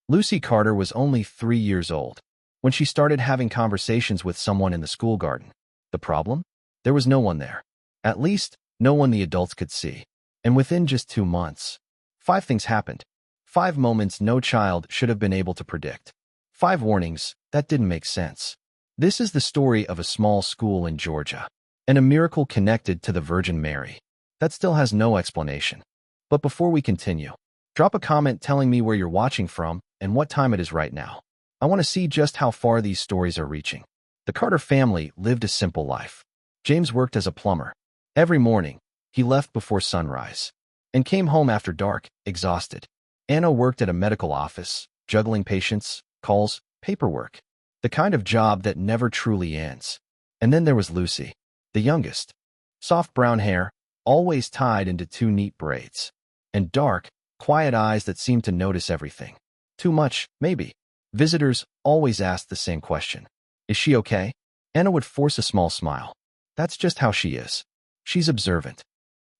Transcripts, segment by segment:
Lucy Carter was only 3 years old when she started having conversations with someone in the school garden. The problem? There was no one there. At least, no one the adults could see. And within just 2 months, 5 things happened. 5 moments no child should have been able to predict. 5 warnings that didn't make sense. This is the story of a small school in Georgia, and a miracle connected to the Virgin Mary that still has no explanation. But before we continue, drop a comment telling me where you're watching from and what time it is right now. I want to see just how far these stories are reaching. The Carter family lived a simple life. James worked as a plumber. Every morning, he left before sunrise and came home after dark, exhausted. Anna worked at a medical office, juggling patients, calls, paperwork, the kind of job that never truly ends. And then there was Lucy, the youngest. Soft brown hair, always tied into 2 neat braids, and dark, quiet eyes that seemed to notice everything. Too much, maybe. Visitors always asked the same question. Is she okay? Anna would force a small smile. That's just how she is. She's observant.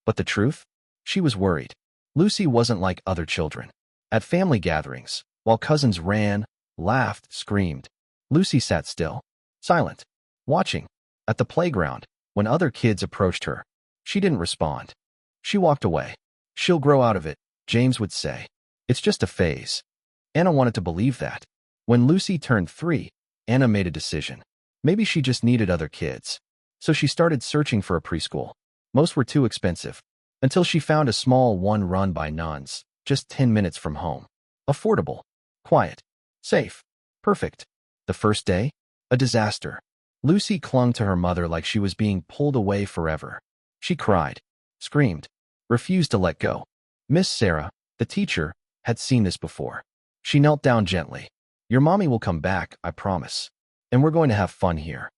But the truth? She was worried. Lucy wasn't like other children. At family gatherings, while cousins ran, laughed, screamed, Lucy sat still, silent, watching. At the playground, when other kids approached her, she didn't respond. She walked away. She'll grow out of it, James would say. It's just a phase. Anna wanted to believe that. When Lucy turned 3, Anna made a decision. Maybe she just needed other kids. So she started searching for a preschool. Most were too expensive, until she found a small one run by nuns, just 10 minutes from home. Affordable, quiet, safe, perfect. The first day? A disaster. Lucy clung to her mother like she was being pulled away forever. She cried, screamed, refused to let go. Miss Sarah, the teacher, had seen this before. She knelt down gently. Your mommy will come back, I promise. And we're going to have fun here.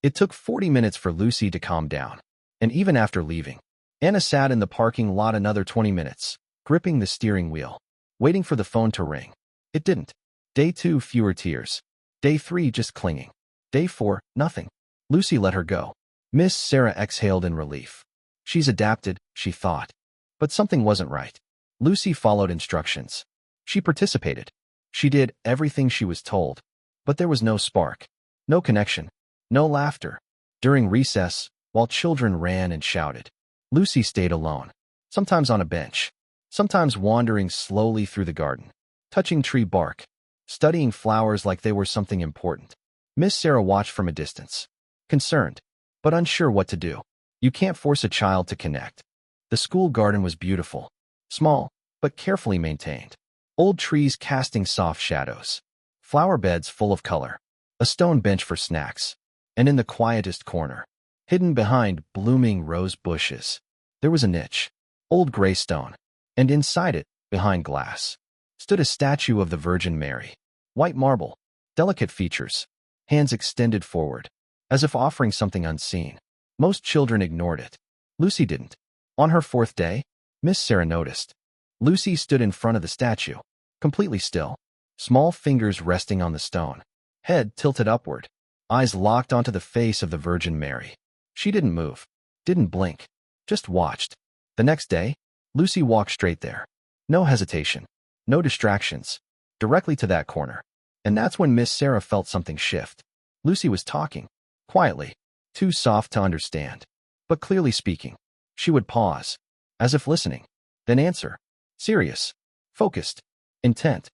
It took 40 minutes for Lucy to calm down. And even after leaving, Anna sat in the parking lot another 20 minutes, gripping the steering wheel, waiting for the phone to ring. It didn't. Day 2, fewer tears. Day 3, just clinging. Day 4, nothing. Lucy let her go. Miss Sarah exhaled in relief. She's adapted, she thought. But something wasn't right. Lucy followed instructions. She participated. She did everything she was told. But there was no spark, no connection, no laughter. During recess, while children ran and shouted, Lucy stayed alone, sometimes on a bench, sometimes wandering slowly through the garden, touching tree bark, studying flowers like they were something important. Miss Sarah watched from a distance, concerned, but unsure what to do. You can't force a child to connect. The school garden was beautiful, small, but carefully maintained. Old trees casting soft shadows, flower beds full of color, a stone bench for snacks, and in the quietest corner, hidden behind blooming rose bushes, there was a niche, old gray stone, and inside it, behind glass, stood a statue of the Virgin Mary. White marble, delicate features, hands extended forward, as if offering something unseen. Most children ignored it. Lucy didn't. On her 4th day, Miss Sarah noticed. Lucy stood in front of the statue, completely still, small fingers resting on the stone, head tilted upward, eyes locked onto the face of the Virgin Mary. She didn't move, didn't blink, just watched. The next day, Lucy walked straight there. No hesitation, no distractions, directly to that corner. And that's when Miss Sarah felt something shift. Lucy was talking, quietly, too soft to understand, but clearly speaking. She would pause, as if listening, then answer. Serious, focused, intent,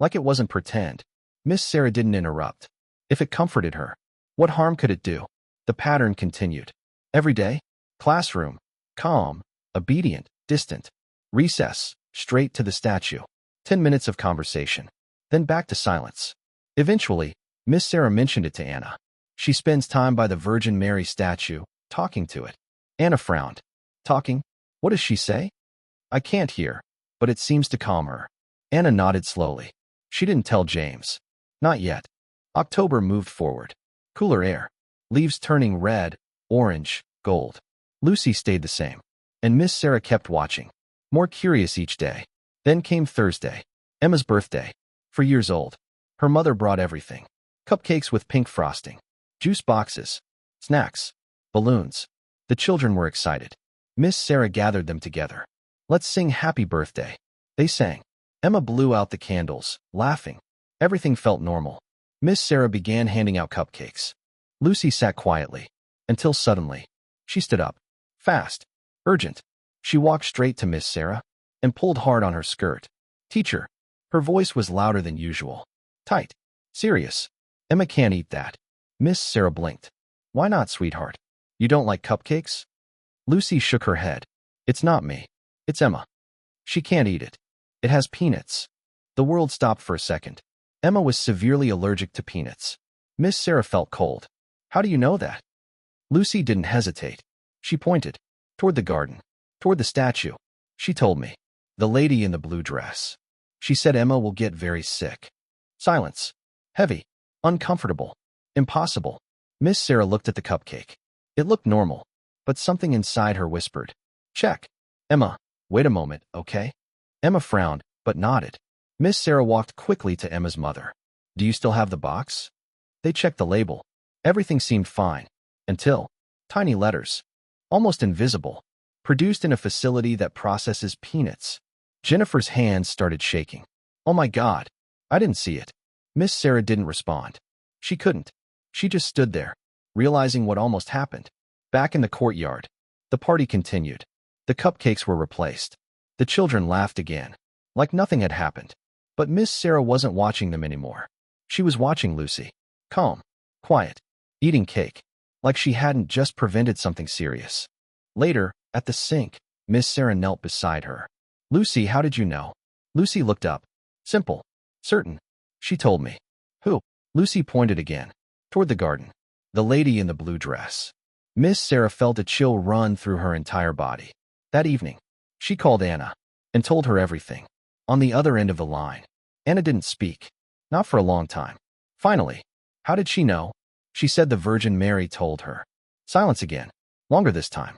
like it wasn't pretend. Miss Sarah didn't interrupt. If it comforted her, what harm could it do? The pattern continued. Every day, classroom, calm, obedient, distant. Recess, straight to the statue. 10 minutes of conversation. Then back to silence. Eventually, Miss Sarah mentioned it to Anna. She spends time by the Virgin Mary statue, talking to it. Anna frowned. Talking? What does she say? I can't hear, but it seems to calm her. Anna nodded slowly. She didn't tell James. Not yet. October moved forward. Cooler air. Leaves turning red, orange, gold. Lucy stayed the same. And Miss Sarah kept watching. More curious each day. Then came Thursday. Emma's birthday. 4 years old. Her mother brought everything. Cupcakes with pink frosting. Juice boxes. Snacks. Balloons. The children were excited. Miss Sarah gathered them together. Let's sing happy birthday. They sang. Emma blew out the candles, laughing. Everything felt normal. Miss Sarah began handing out cupcakes. Lucy sat quietly, until suddenly, she stood up. Fast. Urgent. She walked straight to Miss Sarah and pulled hard on her skirt. Teacher. Her voice was louder than usual. Tight. Serious. Emma can't eat that. Miss Sarah blinked. Why not, sweetheart? You don't like cupcakes? Lucy shook her head. It's not me. It's Emma. She can't eat it. It has peanuts. The world stopped for a second. Emma was severely allergic to peanuts. Miss Sarah felt cold. How do you know that? Lucy didn't hesitate. She pointed. Toward the garden. Toward the statue. She told me. The lady in the blue dress. She said Emma will get very sick. Silence. Heavy. Uncomfortable. Impossible. Miss Sarah looked at the cupcake. It looked normal, but something inside her whispered. Check. Emma, wait a moment, okay? Emma frowned, but nodded. Miss Sarah walked quickly to Emma's mother. Do you still have the box? They checked the label. Everything seemed fine. Until tiny letters, almost invisible, produced in a facility that processes peanuts. Jennifer's hands started shaking. Oh my God, I didn't see it. Miss Sarah didn't respond. She couldn't. She just stood there, realizing what almost happened. Back in the courtyard, the party continued. The cupcakes were replaced. The children laughed again, like nothing had happened. But Miss Sarah wasn't watching them anymore. She was watching Lucy. Calm, quiet, eating cake, like she hadn't just prevented something serious. Later, at the sink, Miss Sarah knelt beside her. Lucy, how did you know? Lucy looked up. Simple. Certain. She told me. Who? Lucy pointed again. Toward the garden. The lady in the blue dress. Miss Sarah felt a chill run through her entire body. That evening, she called Anna and told her everything. On the other end of the line, Anna didn't speak. Not for a long time. Finally, how did she know? She said the Virgin Mary told her. Silence again. Longer this time.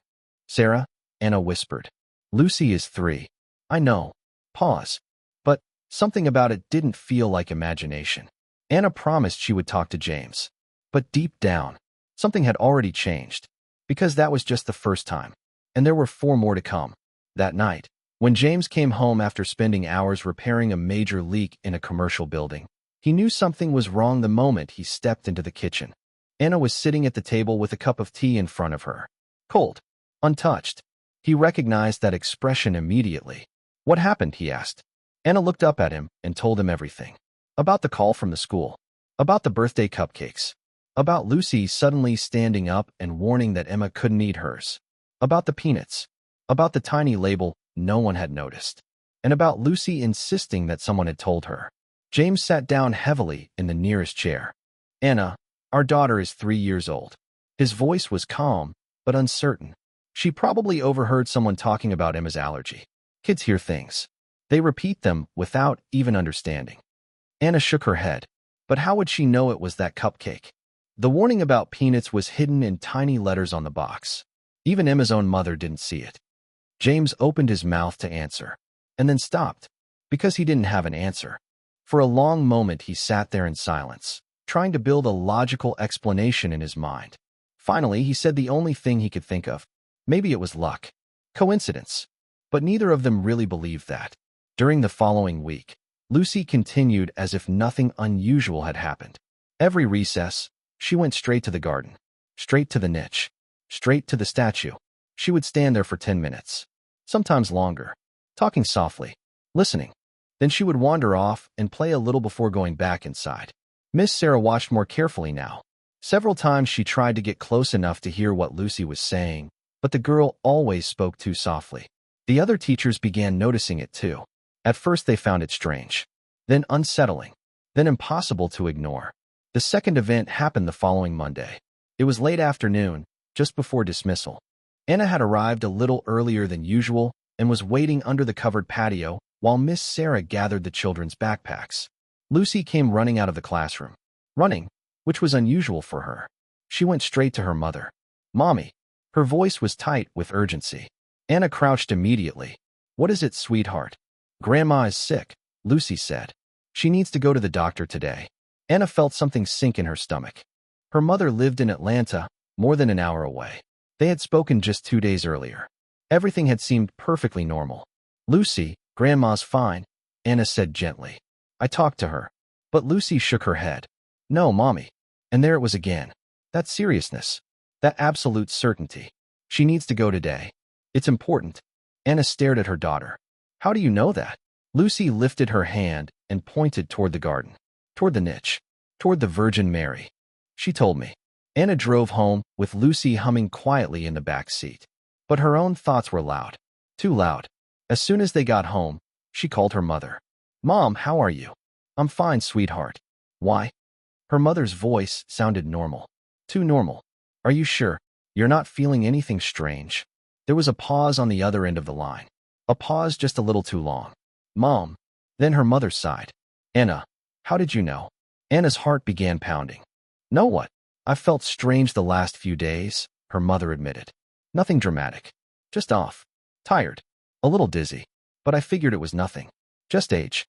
Sarah, Anna whispered. Lucy is 3. I know. Pause. But something about it didn't feel like imagination. Anna promised she would talk to James. But deep down, something had already changed. Because that was just the first time. And there were 4 more to come. That night, when James came home after spending hours repairing a major leak in a commercial building, he knew something was wrong the moment he stepped into the kitchen. Anna was sitting at the table with a cup of tea in front of her. Cold. Untouched. He recognized that expression immediately. What happened? He asked. Anna looked up at him and told him everything. About the call from the school. About the birthday cupcakes. About Lucy suddenly standing up and warning that Emma couldn't eat hers. About the peanuts. About the tiny label no one had noticed. And about Lucy insisting that someone had told her. James sat down heavily in the nearest chair. Anna, our daughter is 3 years old. His voice was calm, but uncertain. She probably overheard someone talking about Emma's allergy. Kids hear things. They repeat them without even understanding. Anna shook her head. But how would she know it was that cupcake? The warning about peanuts was hidden in tiny letters on the box. Even Emma's own mother didn't see it. James opened his mouth to answer, and then stopped, because he didn't have an answer. For a long moment he sat there in silence, trying to build a logical explanation in his mind. Finally, he said the only thing he could think of. Maybe it was luck. Coincidence. But neither of them really believed that. During the following week, Lucy continued as if nothing unusual had happened. Every recess, she went straight to the garden, straight to the niche, straight to the statue. She would stand there for 10 minutes, sometimes longer, talking softly, listening. Then she would wander off and play a little before going back inside. Miss Sarah watched more carefully now. Several times she tried to get close enough to hear what Lucy was saying, but the girl always spoke too softly. The other teachers began noticing it too. At first they found it strange, then unsettling, then impossible to ignore. The second event happened the following Monday. It was late afternoon, just before dismissal. Anna had arrived a little earlier than usual and was waiting under the covered patio while Miss Sarah gathered the children's backpacks. Lucy came running out of the classroom. Running, which was unusual for her. She went straight to her mother. Mommy. Her voice was tight with urgency. Anna crouched immediately. What is it, sweetheart? Grandma is sick, Lucy said. She needs to go to the doctor today. Anna felt something sink in her stomach. Her mother lived in Atlanta, more than an hour away. They had spoken just 2 days earlier. Everything had seemed perfectly normal. Lucy, Grandma's fine. Anna said gently. I talked to her. But Lucy shook her head. No, Mommy. And there it was again. That seriousness. That absolute certainty. She needs to go today. It's important. Anna stared at her daughter. How do you know that? Lucy lifted her hand and pointed toward the garden, toward the niche, toward the Virgin Mary. She told me. Anna drove home with Lucy humming quietly in the back seat. But her own thoughts were loud. Too loud. As soon as they got home, she called her mother. Mom, how are you? I'm fine, sweetheart. Why? Her mother's voice sounded normal. Too normal. Are you sure? You're not feeling anything strange? There was a pause on the other end of the line. A pause just a little too long. Mom. Then her mother sighed. Anna, how did you know? Anna's heart began pounding. Know what? I've felt strange the last few days, her mother admitted. Nothing dramatic. Just off. Tired. A little dizzy. But I figured it was nothing. Just age.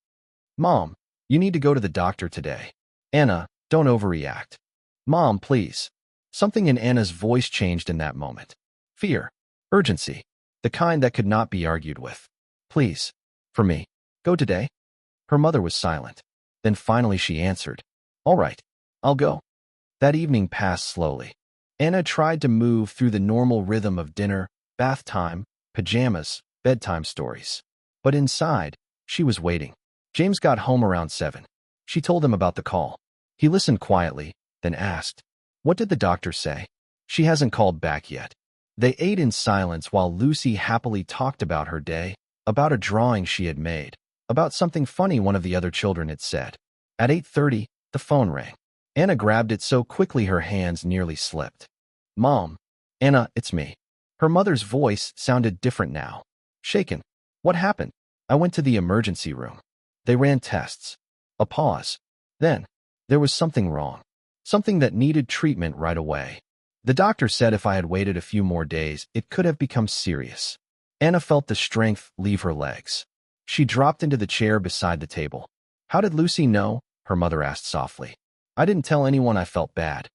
Mom, you need to go to the doctor today. Anna, don't overreact. Mom, please. Something in Anna's voice changed in that moment. Fear. Urgency. The kind that could not be argued with. Please. For me. Go today? Her mother was silent. Then finally she answered. All right. I'll go. That evening passed slowly. Anna tried to move through the normal rhythm of dinner, bath time, pajamas, bedtime stories. But inside, she was waiting. James got home around 7. She told him about the call. He listened quietly, then asked, What did the doctor say? She hasn't called back yet. They ate in silence while Lucy happily talked about her day, about a drawing she had made, about something funny one of the other children had said. At 8:30, the phone rang. Anna grabbed it so quickly her hands nearly slipped. Mom. Anna, it's me. Her mother's voice sounded different now. Shaken. What happened? I went to the emergency room. They ran tests. A pause. Then, there was something wrong. Something that needed treatment right away. The doctor said if I had waited a few more days, it could have become serious. Anna felt the strength leave her legs. She dropped into the chair beside the table. How did Lucy know? Her mother asked softly. I didn't tell anyone I felt bad.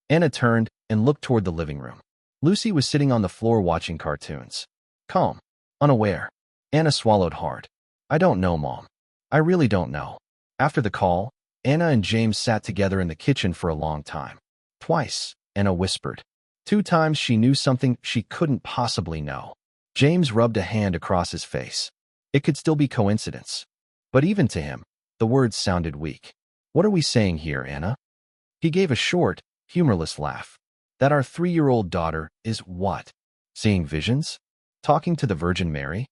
Anna turned and looked toward the living room. Lucy was sitting on the floor watching cartoons. Calm. Unaware. Anna swallowed hard. I don't know, Mom. I really don't know. After the call, Anna and James sat together in the kitchen for a long time. Twice, Anna whispered. 2 times she knew something she couldn't possibly know. James rubbed a hand across his face. It could still be coincidence. But even to him, the words sounded weak. What are we saying here, Anna? He gave a short, humorless laugh. That our 3-year-old daughter is what? Seeing visions? Talking to the Virgin Mary?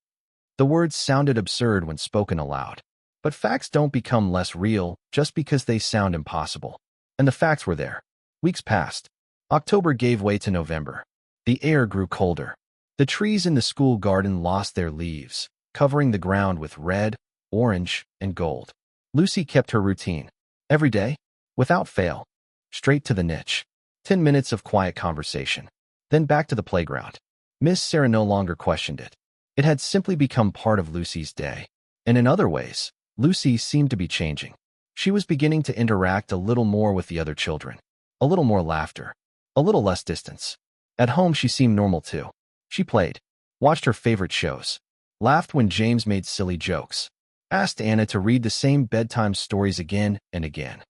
The words sounded absurd when spoken aloud. But facts don't become less real just because they sound impossible. And the facts were there. Weeks passed. October gave way to November. The air grew colder. The trees in the school garden lost their leaves, covering the ground with red, orange, and gold. Lucy kept her routine. Every day, without fail. Straight to the niche. 10 minutes of quiet conversation. Then back to the playground. Miss Sarah no longer questioned it. It had simply become part of Lucy's day. And in other ways, Lucy seemed to be changing. She was beginning to interact a little more with the other children. A little more laughter. A little less distance. At home she seemed normal too. She played. Watched her favorite shows. Laughed when James made silly jokes. Asked Anna to read the same bedtime stories again and again.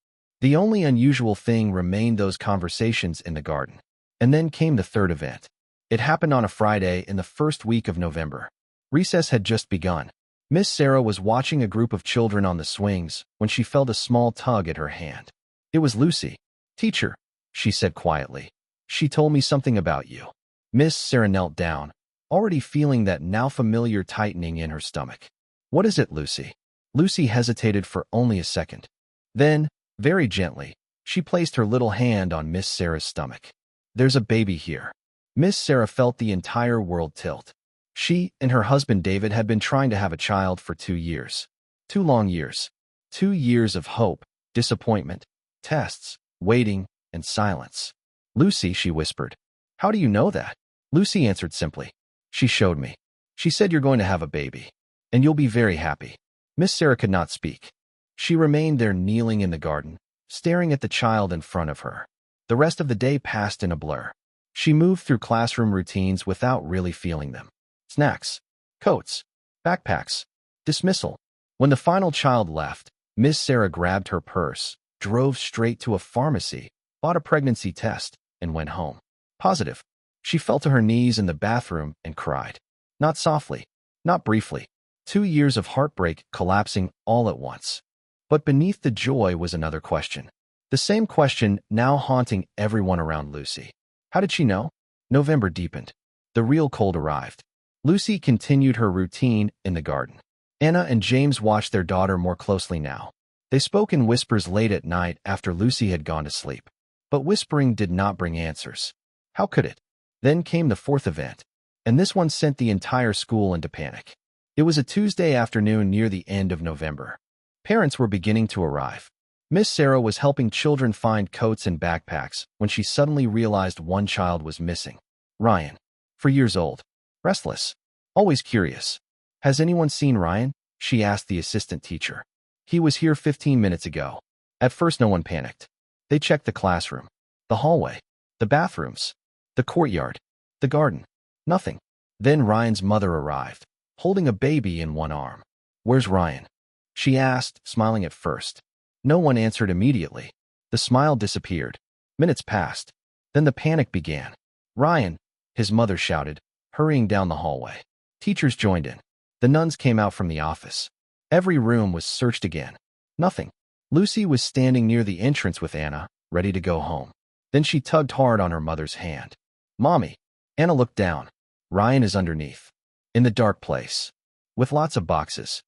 The only unusual thing remained those conversations in the garden. And then came the third event. It happened on a Friday in the first week of November. Recess had just begun. Miss Sarah was watching a group of children on the swings when she felt a small tug at her hand. It was Lucy. Teacher, she said quietly. She told me something about you. Miss Sarah knelt down, already feeling that now familiar tightening in her stomach. What is it, Lucy? Lucy hesitated for only a second. Then, very gently, she placed her little hand on Miss Sarah's stomach. There's a baby here. Miss Sarah felt the entire world tilt. She and her husband David had been trying to have a child for 2 years. 2 long years. 2 years of hope, disappointment, tests, waiting, and silence. Lucy, she whispered. How do you know that? Lucy answered simply. She showed me. She said you're going to have a baby. And you'll be very happy. Miss Sarah could not speak. She remained there kneeling in the garden, staring at the child in front of her. The rest of the day passed in a blur. She moved through classroom routines without really feeling them. Snacks, coats, backpacks, dismissal, When the final child left, Miss Sarah grabbed her purse, drove straight to a pharmacy, bought a pregnancy test, and went home. Positive. She fell to her knees in the bathroom and cried. Not softly, not briefly. 2 years of heartbreak collapsing all at once. But beneath the joy was another question. The same question now haunting everyone around Lucy. How did she know? November deepened. The real cold arrived. Lucy continued her routine in the garden. Anna and James watched their daughter more closely now. They spoke in whispers late at night after Lucy had gone to sleep. But whispering did not bring answers. How could it? Then came the fourth event, and this one sent the entire school into panic. It was a Tuesday afternoon near the end of November. Parents were beginning to arrive. Miss Sarah was helping children find coats and backpacks when she suddenly realized one child was missing. Ryan. 4 years old. Restless. Always curious. Has anyone seen Ryan? She asked the assistant teacher. He was here 15 minutes ago. At first no one panicked. They checked the classroom, the hallway, the bathrooms, the courtyard, the garden. Nothing. Then Ryan's mother arrived, holding a baby in one arm. Where's Ryan? She asked, smiling at first. No one answered immediately. The smile disappeared. Minutes passed. Then the panic began. Ryan, his mother shouted, hurrying down the hallway. Teachers joined in. The nuns came out from the office. Every room was searched again. Nothing. Lucy was standing near the entrance with Anna, ready to go home. Then she tugged hard on her mother's hand. Mommy. Anna looked down. Ryan is underneath. In the dark place. With lots of boxes.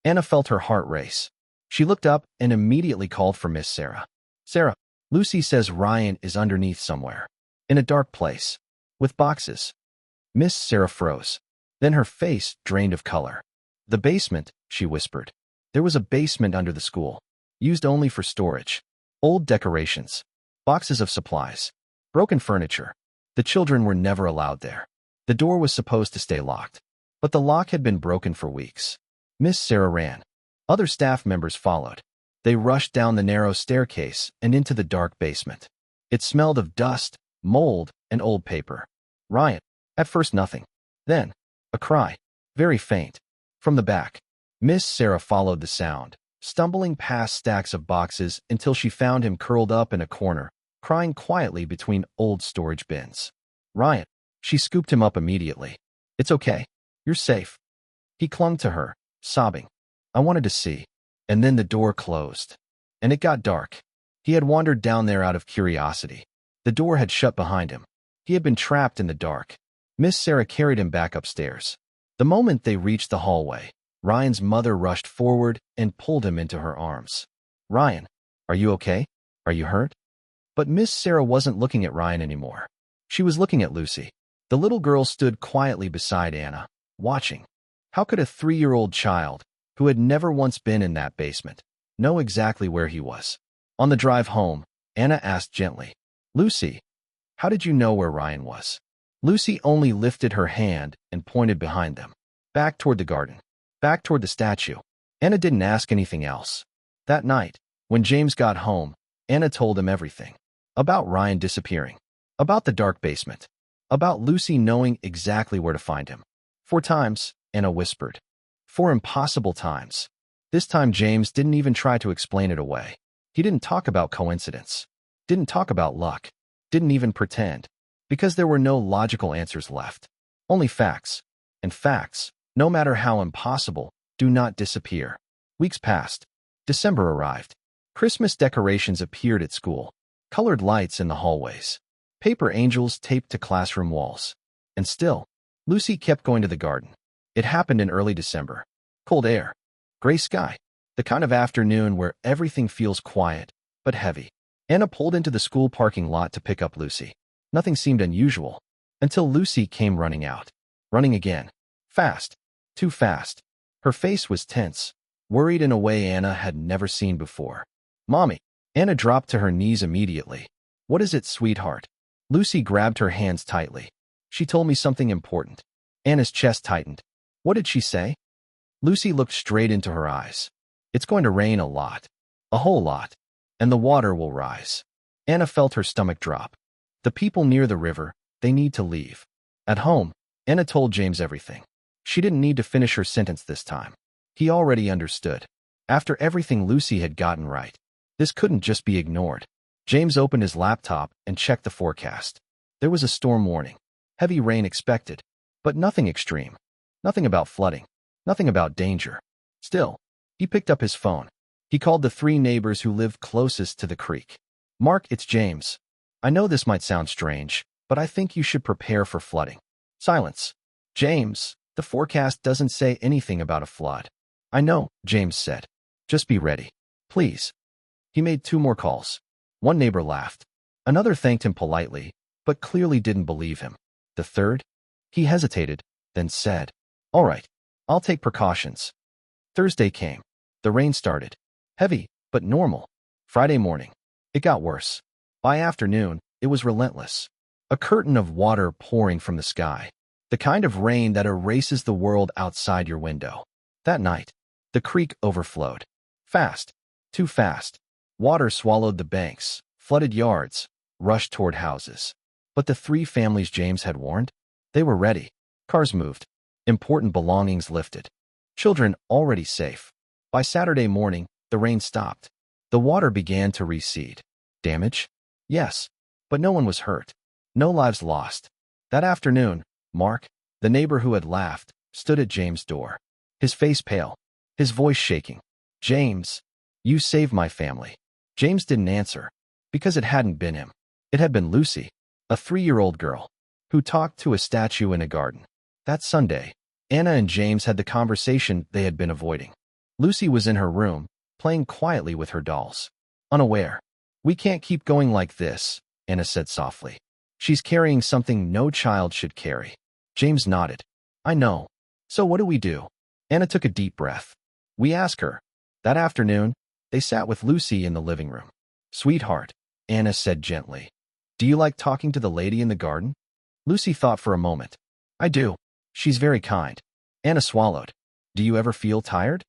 Anna felt her heart race. She looked up and immediately called for Miss Sarah. Sarah, Lucy says Ryan is underneath somewhere. In a dark place. With boxes. Miss Sarah froze. Then her face drained of color. The basement, she whispered. There was a basement under the school. Used only for storage. Old decorations. Boxes of supplies. Broken furniture. The children were never allowed there. The door was supposed to stay locked. But the lock had been broken for weeks. Miss Sarah ran. Other staff members followed. They rushed down the narrow staircase and into the dark basement. It smelled of dust, mold, and old paper. Ryan. At first nothing. Then, a cry. Very faint. From the back. Miss Sarah followed the sound, stumbling past stacks of boxes until she found him curled up in a corner, crying quietly between old storage bins. Ryan. She scooped him up immediately. It's okay. You're safe. He clung to her, sobbing. I wanted to see. And then the door closed. And it got dark. He had wandered down there out of curiosity. The door had shut behind him. He had been trapped in the dark. Miss Sarah carried him back upstairs. The moment they reached the hallway, Ryan's mother rushed forward and pulled him into her arms. Ryan, are you okay? Are you hurt? But Miss Sarah wasn't looking at Ryan anymore. She was looking at Lucy. The little girl stood quietly beside Anna, watching. How could a 3-year-old child, who had never once been in that basement, know exactly where he was? On the drive home, Anna asked gently, Lucy, how did you know where Ryan was? Lucy only lifted her hand and pointed behind them, back toward the garden, back toward the statue. Anna didn't ask anything else. That night, when James got home, Anna told him everything. About Ryan disappearing. About the dark basement. About Lucy knowing exactly where to find him. 4 times, Anna whispered. 4 impossible times. This time James didn't even try to explain it away. He didn't talk about coincidence. Didn't talk about luck. Didn't even pretend. Because there were no logical answers left. Only facts. And facts, no matter how impossible, do not disappear. Weeks passed. December arrived. Christmas decorations appeared at school. Colored lights in the hallways. Paper angels taped to classroom walls. And still, Lucy kept going to the garden. It happened in early December. Cold air. Gray sky. The kind of afternoon where everything feels quiet, but heavy. Anna pulled into the school parking lot to pick up Lucy. Nothing seemed unusual, until Lucy came running out. Running again. Fast. Too fast. Her face was tense, worried in a way Anna had never seen before. Mommy. Anna dropped to her knees immediately. What is it, sweetheart? Lucy grabbed her hands tightly. She told me something important. Anna's chest tightened. What did she say? Lucy looked straight into her eyes. It's going to rain a lot. A whole lot. And the water will rise. Anna felt her stomach drop. The people near the river, they need to leave. At home, Anna told James everything. She didn't need to finish her sentence this time. He already understood. After everything Lucy had gotten right, this couldn't just be ignored. James opened his laptop and checked the forecast. There was a storm warning. Heavy rain expected, but nothing extreme. Nothing about flooding. Nothing about danger. Still, he picked up his phone. He called the 3 neighbors who lived closest to the creek. "Mark, it's James. I know this might sound strange, but I think you should prepare for flooding." Silence. "James, the forecast doesn't say anything about a flood." "I know," James said. "Just be ready. Please." He made 2 more calls. One neighbor laughed. Another thanked him politely, but clearly didn't believe him. The third? He hesitated, then said, "All right, I'll take precautions." Thursday came. The rain started. Heavy, but normal. Friday morning. It got worse. By afternoon, it was relentless. A curtain of water pouring from the sky. The kind of rain that erases the world outside your window. That night, the creek overflowed. Fast. Too fast. Water swallowed the banks, flooded yards, rushed toward houses. But the 3 families James had warned? They were ready. Cars moved. Important belongings lifted. Children already safe. By Saturday morning, the rain stopped. The water began to recede. Damage? Yes. But no one was hurt. No lives lost. That afternoon, Mark, the neighbor who had laughed, stood at James' door. His face pale. His voice shaking. "James, you saved my family." James didn't answer, because it hadn't been him. It had been Lucy, a 3-year-old girl, who talked to a statue in a garden. That Sunday, Anna and James had the conversation they had been avoiding. Lucy was in her room, playing quietly with her dolls. Unaware. "We can't keep going like this," Anna said softly. "She's carrying something no child should carry." James nodded. "I know. So what do we do?" Anna took a deep breath. "We ask her." That afternoon, they sat with Lucy in the living room. "Sweetheart," Anna said gently, "do you like talking to the lady in the garden?" Lucy thought for a moment. "I do. She's very kind." Anna swallowed. "Do you ever feel tired?"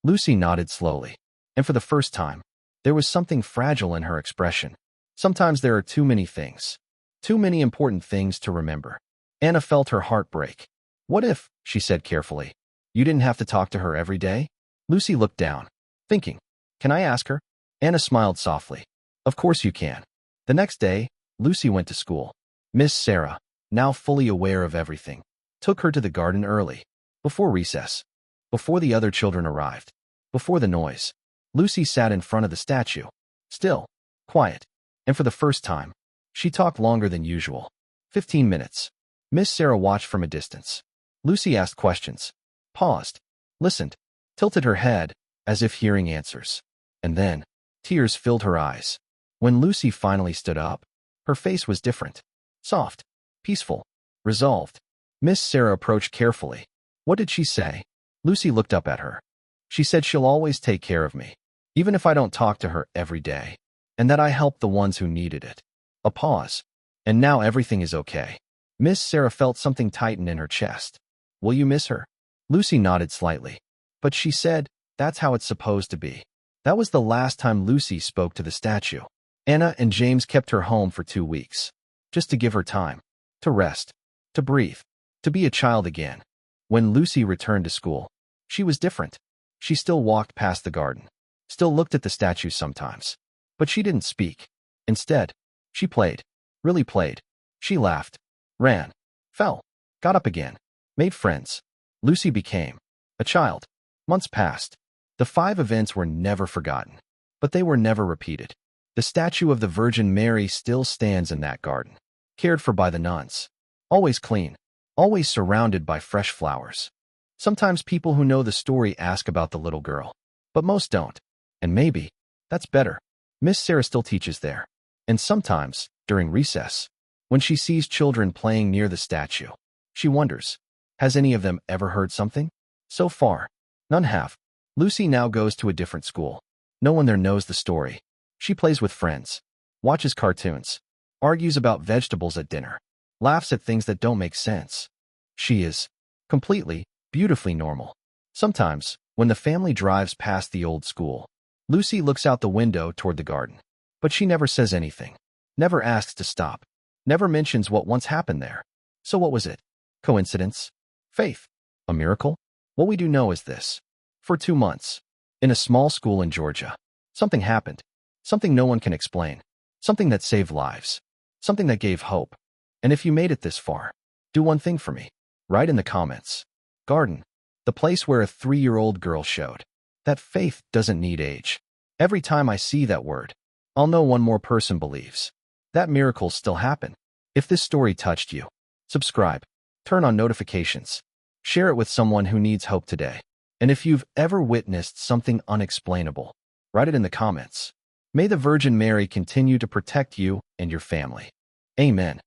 Lucy nodded slowly. And for the first time, there was something fragile in her expression. Sometimes there are too many things. Too many important things to remember. Anna felt her heart break. "What if," she said carefully, "you didn't have to talk to her every day?" Lucy looked down, thinking, "Can I ask her?" Anna smiled softly. "Of course you can." The next day, Lucy went to school. Miss Sarah, now fully aware of everything, took her to the garden early, before recess, before the other children arrived, before the noise. Lucy sat in front of the statue, still, quiet, and for the first time, she talked longer than usual. 15 minutes. Miss Sarah watched from a distance. Lucy asked questions, paused, listened, tilted her head, as if hearing answers. And then, tears filled her eyes. When Lucy finally stood up, her face was different. Soft, peaceful, resolved. Miss Sarah approached carefully. "What did she say?" Lucy looked up at her. "She said she'll always take care of me, even if I don't talk to her every day, and that I helped the ones who needed it." A pause. "And now everything is okay." Miss Sarah felt something tighten in her chest. "Will you miss her?" Lucy nodded slightly. "But she said, that's how it's supposed to be." That was the last time Lucy spoke to the statue. Anna and James kept her home for 2 weeks, just to give her time, to rest, to breathe, to be a child again. When Lucy returned to school, she was different. She still walked past the garden, still looked at the statue sometimes, but she didn't speak. Instead, she played, really played. She laughed, ran, fell, got up again, made friends. Lucy became a child. Months passed. The 5 events were never forgotten, but they were never repeated. The statue of the Virgin Mary still stands in that garden, cared for by the nuns. Always clean, always surrounded by fresh flowers. Sometimes people who know the story ask about the little girl, but most don't. And maybe that's better. Miss Sarah still teaches there. And sometimes, during recess, when she sees children playing near the statue, she wonders, has any of them ever heard something? So far, none have. Lucy now goes to a different school. No one there knows the story. She plays with friends, watches cartoons, argues about vegetables at dinner, laughs at things that don't make sense. She is completely, beautifully normal. Sometimes, when the family drives past the old school, Lucy looks out the window toward the garden. But she never says anything, never asks to stop, never mentions what once happened there. So what was it? Coincidence? Faith? A miracle? What we do know is this. For 2 months, in a small school in Georgia, something happened. Something no one can explain. Something that saved lives. Something that gave hope. And if you made it this far, do one thing for me. Write in the comments. Garden. The place where a 3-year-old girl showed that faith doesn't need age. Every time I see that word, I'll know one more person believes that miracles still happen. If this story touched you, subscribe, turn on notifications, share it with someone who needs hope today. And if you've ever witnessed something unexplainable, write it in the comments. May the Virgin Mary continue to protect you and your family. Amen.